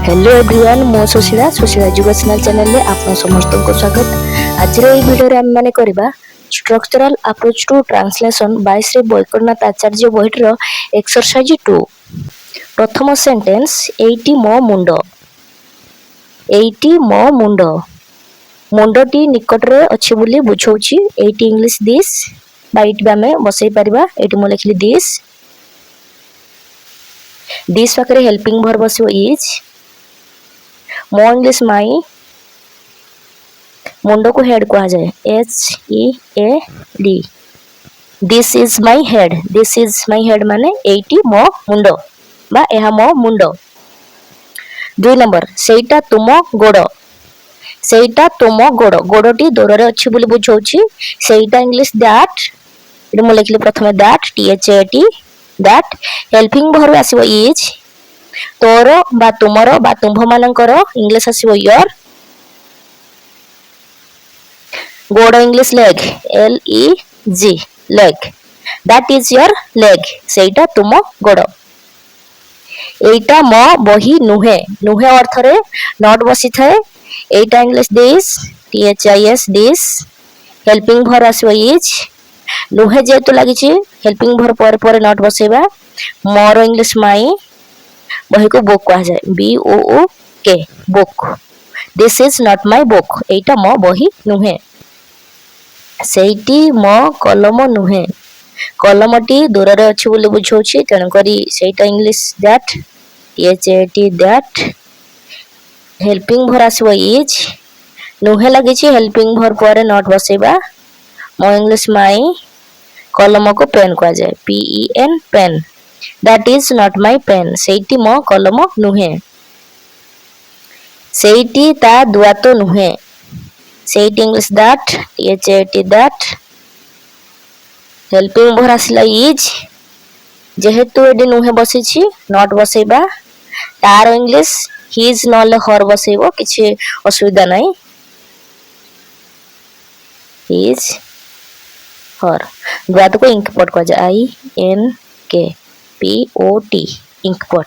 Hello everyone मो Sushila educational channel में आप समस्त को स्वागत। आज ये वीडियो रे हम माने करबा स्ट्रक्चरल अप्रोच टू ट्रांसलेशन 22 रे बैकरनाथ आचार्य बहिर एक्सरसाइज 2 प्रथम सेंटेंस एटी मो मुंड मुंडटी निकट रे अछि बोली बुझौछि। एटी इंग्लिश दिस बाइट बा में बसई परबा। एटी मो लिखली दिस पाखरे हेल्पिंग वर्ब बसियो इज। मो इंग्लिश माई मुंड को हेड कहा जाए HEAD। This is my head माने एटी मो मुंड बा एहा मो मुंड। 2 नंबर सेटा तुम गोड़ गोड़टी दूर रे अछि बोली बुझौछि। सेटा इंग्लिश दैट इडे मो लिखली प्रथमे that THAT that helping verb आसीबो इज। तोर बा तुमरो बा तुम्भ मानकर इंग्लिश आसीबो योर। गोड़ English leg LEG leg that is your leg सेटा तुम गोड़। एटा मो बही नुहे नुहे अर्थ रे नॉट बसी थाए। एटा English this THIS this helping verb आसीबो इज। नुहे जेतु लागि छि हेल्पिंग वर्ब पर पर नॉट बसेबा। मोर इंग्लिश माई बही को बुक कहा जाए BOOK book. This is not my book एटा मो बही नुहे। सेठी मो कलम नुहे कलमटी दूर रे अछि बोली बुझौछि तेन करी सेटा English that THAT that helping verb आसीबो इज। नुहे लागि छि हेल्पिंग वर्ब पर नॉट बसेबा। मो इंग्लिश माई कलम को पेन कहा जाए PEN pen that is not my pen सेठी मो कलम नुहे। सेठी ता दुआतो नुहे सेठी English that THAT that helping verb आसिला इज। जेहेतु एडी नुहे बसी छि नॉट बसेबा। तार इंग्लिश हिज नले हर बसेबो किछि असुविधा नाही। हिज हर दुआतो को इंक पॉट कहा जाए INKPOT इंक पॉट।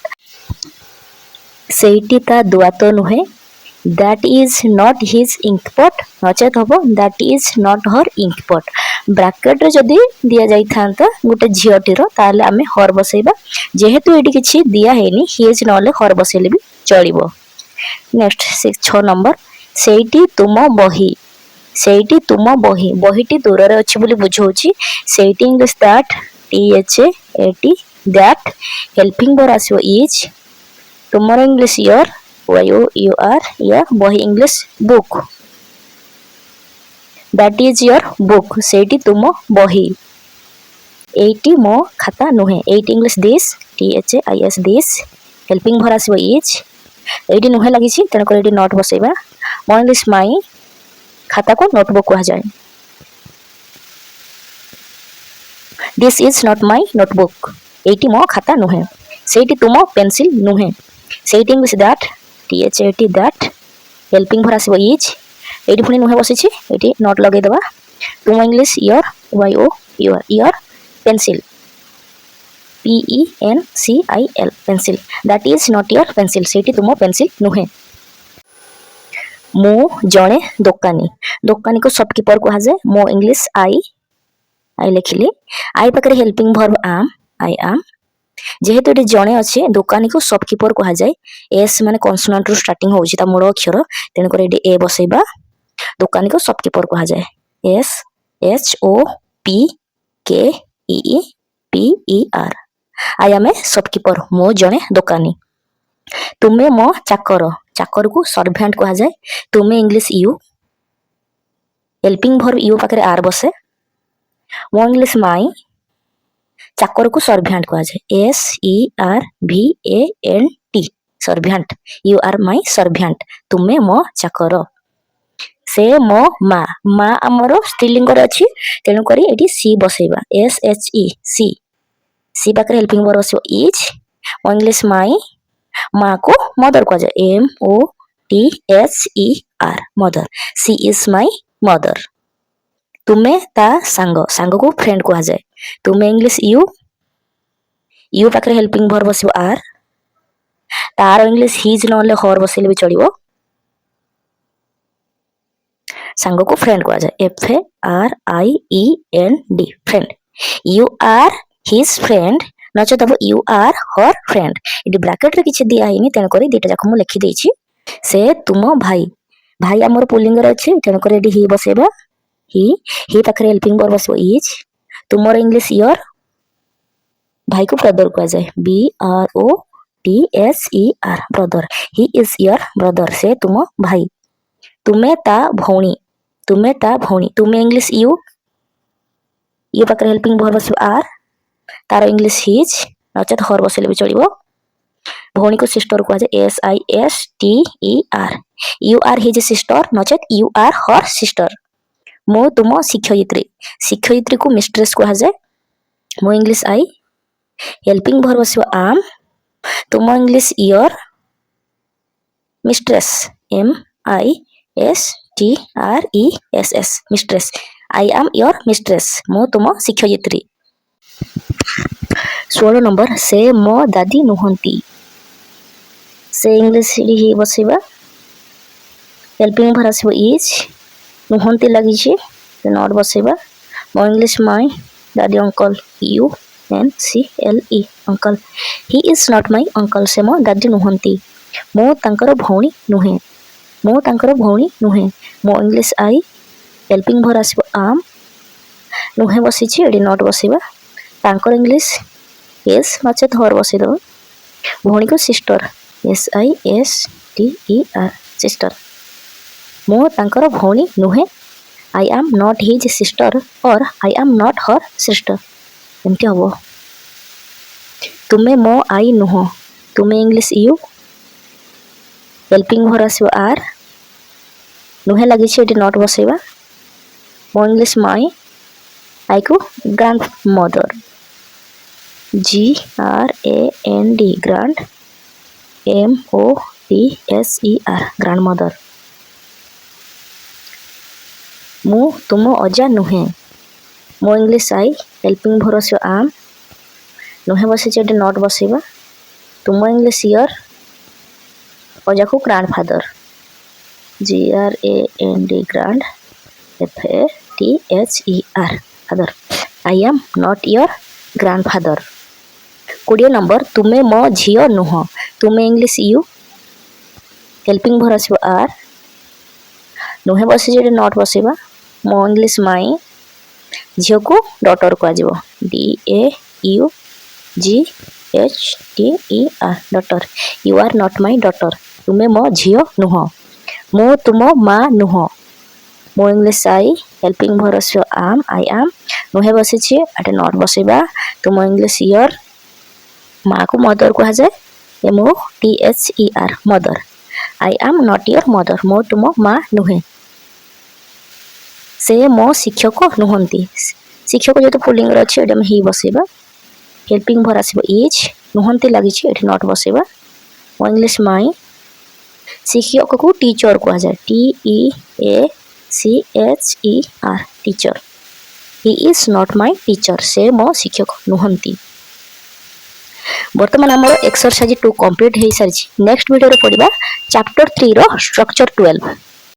सेठी ता दुआतो नुहे that is not his ink pot नचेत हबो that is not her ink pot. Bracket रे जदी दिया जाई थांता गुटे झियोटीरो ताले आमे हर बसेबा। जेहेतु एडी किछि दिया हेनी हिज नले हर बसेले भी चलिबो। नेक्स्ट 6 नंबर सेठी तुम बही बहीटी दूर रे अछि बोली बुझौछि। सेठी English that THAT that helping verb आसीबो इज। तुमरो इंग्लिश योर YOUR या बही English book that is your book सेठी तुम बही। एटी मो खाता नुहे एटी English this THIS this helping verb आसीबो इज। एटी नुहे लागि छि तेन कर एटी नॉट बसेबा। मो इंग्लिश माई खाता को नोटबुक कहा जाए। This is not my notebook एटी मो खाता नुहे सेठी तुम पेंसिल नुहे। सेठी English that THAT that helping verb आसीबो इज। एटी पुनी नुहे बसी छि एटी नॉट लगे दबा। तुम English your YOUR your pencil PENCIL pencil that is not your pencil सेठी तुम पेंसिल नुहे। मो जणे दोकानी को शॉपकीपर कहा जाए। मो इंग्लिश आई लिखिली आई पाखरे हेल्पिंग वर्ब आई एम। जेहेतु एटी जणे अछि दोकानी को शॉपकीपर कहा जाए। एस माने कॉन्सोनेंट रु स्टार्टिंग होउछि ता मूल अक्षर तेन कर एटी ए बसेबा। दोकानी को शॉपकीपर कहा जाए SHOPKEEPER I am a shopkeeper मो जणे दोकानी। तुमे मो चाकर को सर्वेंट कहा जाए। तुमे English you helping verb you पाखरे आर बसे। मो इंग्लिश माई चाकर को सर्वेंट कहा जाए SERVANT servant you are my servant तुमे मो चाकर। से मो मा हमरो स्त्रीलिंग रे अछि तेनु करी एटी सी बसेबा SHE सी पाखरे हेल्पिंग वर्ब आसीबो इज। मो इंग्लिश माई माँ को मदर कहा जाए MOTHER mother she is my mother. तुमे ता सांग को फ्रेंड कहा जाए। तुमे इंग्लिश यू पाखरे हेल्पिंग वर्ब बसिबो आर। तार इंग्लिश हिज नले हर बसैले भी चलिबो। सांग को फ्रेंड कहा जाए FRIEND friend. You are his friend नचे तब यू आर हर फ्रेंड। इडी ब्रैकेट रे किछि दिया हिनी तेन करी दुटा जाक मु लिखि देछि। से तुम भाई भाई हमर पुलिंग रे अछि तेन करी इडी ही बसेबा ही पाखरे हेल्पिंग वर्ब बसबो इज। तुमर इंग्लिश योर भाई को ब्रदर कहा जाए BROTHER brother. He is your brother से तुम भाई। तुमे ता भौणी तुमे इंग्लिश यू पाखरे हेल्पिंग वर्ब बसबो आर। तार इंग्लिश हिज नचेत हर बसले भी चलिबो। भौणी को सिस्टर कहा जाए SISTER। You are his sister नचेत यू आर हर सिस्टर। मो तुम शिक्षयित्री को मिस्ट्रेस कहा जाए। मो इंग्लिश आई हेल्पिंग वर्ब बसबो आम। तुम English your mistress MISTRESS mistress. I am your mistress मो तुम शिक्षयित्री। 16 नंबर से मो दादी नुहंती। से इंग्लिश ही बसेबा हेल्पिंग वर्ब आसबो इज। नुहंती लगी छी नॉट बसेबा। मो इंग्लिश माय दादी uncle UNCLE uncle. He is not my uncle से मो दादी नुहंती। मो तांकर भौणी नुहे मो इंग्लिश आई हेल्पिंग वर्ब आसबो आम। नुहे बसी छी एडी नॉट बसेबा। तांकर इंग्लिश एस नचेत हर बसे दो। भौणी को सिस्टर SISTER सिस्टर। मो तांकर भौणी नुहे I am not his sister और I am not her sister एमती हबो। तुमे मो आई नुह तुमे इंग्लिश यू हेल्पिंग वर्ब आसबो आर। नुहे लगी छी एडी नॉट बसेबा। मो इंग्लिश माय आई को grand mother GRAND grand MOTHER grand mother. मु तुम अजा नुहे मो इंग्लिश आई हेल्पिंग वर्ब आसबो आम। नुहे बसे एडी नॉट बसेबा। तुम इंग्लिश योर अजा को grandfather GRAND grand FATHER father. I am not your grandfather. 20 number तुमे मो झियो नुह तुमे इंग्लिश यू हेल्पिंग वर्ब आसबो आर। नुहे बसे एडी नॉट बसेबा। मो इंग्लिश माई झियो को डॉटर कहा जाबो DAUGHTER daughter. You are not my daughter. तुमे मो झियो नुह मो तुम माँ नुह। मो इंग्लिश आई हेल्पिंग वर्ब आसबो आम आई एम। नुहे बसे छी एटे नॉट बसेबा। तुम इंग्लिश योर माँ को मदर कहा जाए MOTHER mother. I am not your mother मो तुम माँ नुहे। से मो शिक्षक नुहंती शिक्षक जो पुलिंग रे अछि एडम ही बसेबा। हेल्पिंग वर्ब आसबो इज नुहंती लगी छी एठी नॉट बसेबा। मो इंग्लिश माय शिक्षक को टीचर कहा जाए TEACHER teacher. He is not my teacher से मो शिक्षक नुहंती। वर्तमान आमर एक्सरसाइज 2 कंप्लीट हो सारी। नेक्स्ट वीडियो रे पढ़िबा चैप्टर 3 रो स्ट्रक्चर 12।